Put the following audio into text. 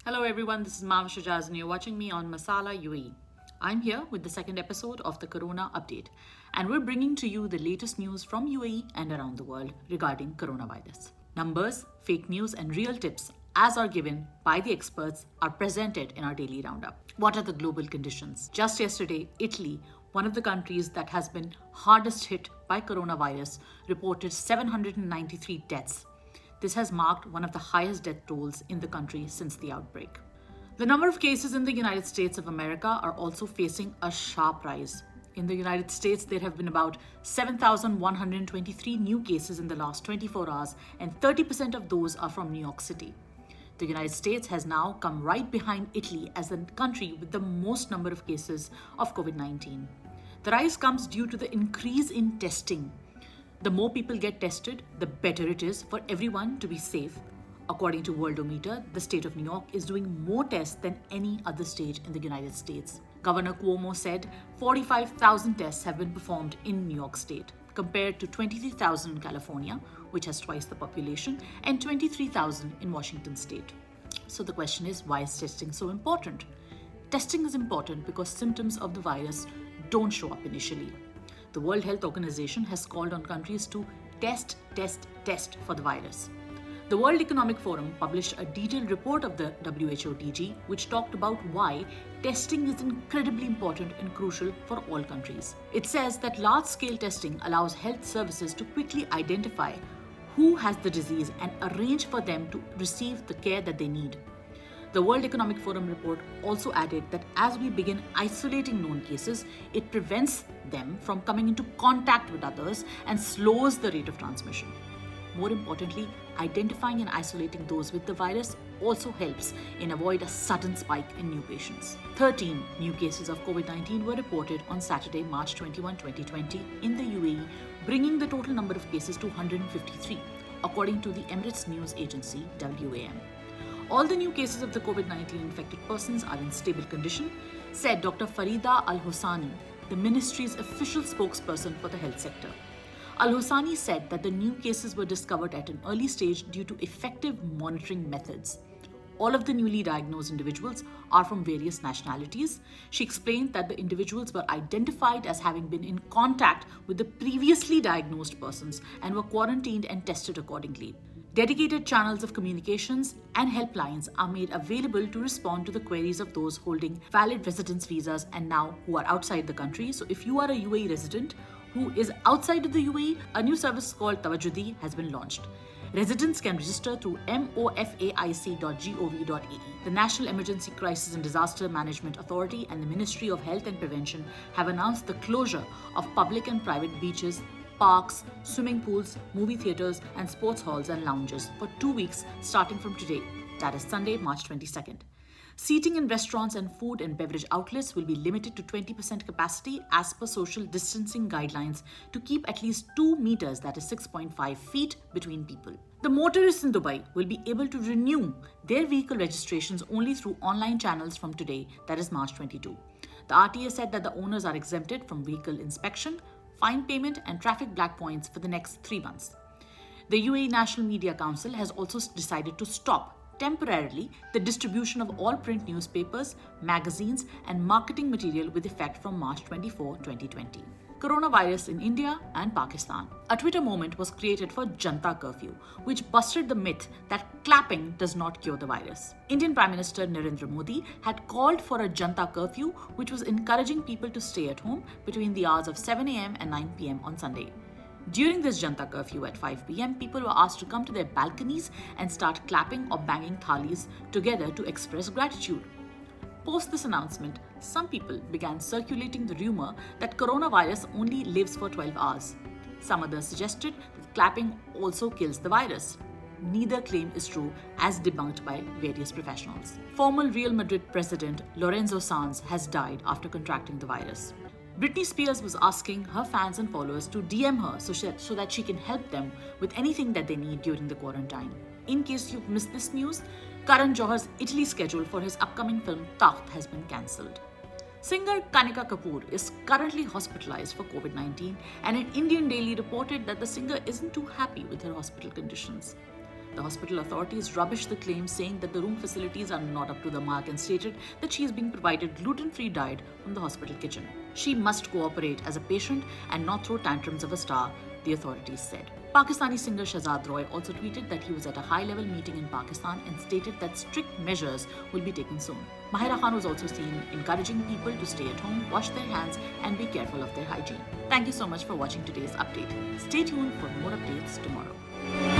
Hello everyone, this is Mama Shajaz and you're watching me on Masala UAE. I'm here with the second episode of the Corona Update and we're bringing to you the latest news from UAE and around the world regarding coronavirus. Numbers, fake news and real tips as are given by the experts are presented in our daily roundup. What are the global conditions? Just yesterday, Italy, one of the countries that has been hardest hit by coronavirus, reported 793 deaths. This has marked one of the highest death tolls in the country since the outbreak. The number of cases in the United States of America are also facing a sharp rise. In the United States, there have been about 7,123 new cases in the last 24 hours, and 30% of those are from New York City. The United States has now come right behind Italy as the country with the most number of cases of COVID-19. The rise comes due to the increase in testing. The more people get tested, the better it is for everyone to be safe. According to Worldometer, the state of New York is doing more tests than any other state in the United States. Governor Cuomo said 45,000 tests have been performed in New York State, compared to 23,000 in California, which has twice the population, and 23,000 in Washington state. So the question is, why is testing so important? Testing is important because symptoms of the virus don't show up initially. The World Health Organization has called on countries to test for the virus. The World Economic Forum published a detailed report of the WHO DG, which talked about why testing is incredibly important and crucial for all countries. It says that large-scale testing allows health services to quickly identify who has the disease and arrange for them to receive the care that they need. The World Economic Forum report also added that as we begin isolating known cases, it prevents them from coming into contact with others and slows the rate of transmission. More importantly, identifying and isolating those with the virus also helps in avoid a sudden spike in new patients. 13 new cases of COVID-19 were reported on Saturday, March 21, 2020 in the UAE, bringing the total number of cases to 153, according to the Emirates news agency WAM. All the new cases of the COVID-19 infected persons are in stable condition, said Dr. Farida Al-Hosani, the ministry's official spokesperson for the health sector. Al-Hosani said that the new cases were discovered at an early stage due to effective monitoring methods. All of the newly diagnosed individuals are from various nationalities. She explained that the individuals were identified as having been in contact with the previously diagnosed persons and were quarantined and tested accordingly. Dedicated channels of communications and helplines are made available to respond to the queries of those holding valid residence visas and now who are outside the country. So if you are a UAE resident who is outside of the UAE, a new service called Tawajjudi has been launched. Residents can register through mofaic.gov.ae. The National Emergency Crisis and Disaster Management Authority and the Ministry of Health and Prevention have announced the closure of public and private beaches, parks, swimming pools, movie theaters, and sports halls and lounges for 2 weeks starting from today, that is Sunday, March 22nd. Seating in restaurants and food and beverage outlets will be limited to 20% capacity as per social distancing guidelines to keep at least 2 meters, that is 6.5 feet, between people. The motorists in Dubai will be able to renew their vehicle registrations only through online channels from today, that is March 22. The RTA said that the owners are exempted from vehicle inspection, fine payment and traffic black points for the next 3 months. The UAE National Media Council has also decided to stop temporarily the distribution of all print newspapers, magazines and marketing material with effect from March 24, 2020. Coronavirus in India and Pakistan. A Twitter moment was created for Janta Curfew, which busted the myth that clapping does not cure the virus. Indian Prime Minister Narendra Modi had called for a Janta Curfew, which was encouraging people to stay at home between the hours of 7 a.m. and 9 p.m. on Sunday. During this Janta Curfew at 5 p.m., people were asked to come to their balconies and start clapping or banging thalis together to express gratitude. Post this announcement, some people began circulating the rumor that coronavirus only lives for 12 hours. Some others suggested that clapping also kills the virus. Neither claim is true, as debunked by various professionals. Former Real Madrid president Lorenzo Sanz has died after contracting the virus. Britney Spears was asking her fans and followers to DM her so that she can help them with anything that they need during the quarantine. In case you've missed this news, Karan Johar's Italy schedule for his upcoming film Takht has been cancelled. Singer Kanika Kapoor is currently hospitalized for COVID-19 and an Indian daily reported that the singer isn't too happy with her hospital conditions. The hospital authorities rubbished the claim, saying that the room facilities are not up to the mark and stated that she is being provided gluten-free diet from the hospital kitchen. She must cooperate as a patient and not throw tantrums of a star, the authorities said. Pakistani singer Shahzad Roy also tweeted that he was at a high-level meeting in Pakistan and stated that strict measures will be taken soon. Mahira Khan was also seen encouraging people to stay at home, wash their hands and be careful of their hygiene. Thank you so much for watching today's update. Stay tuned for more updates tomorrow.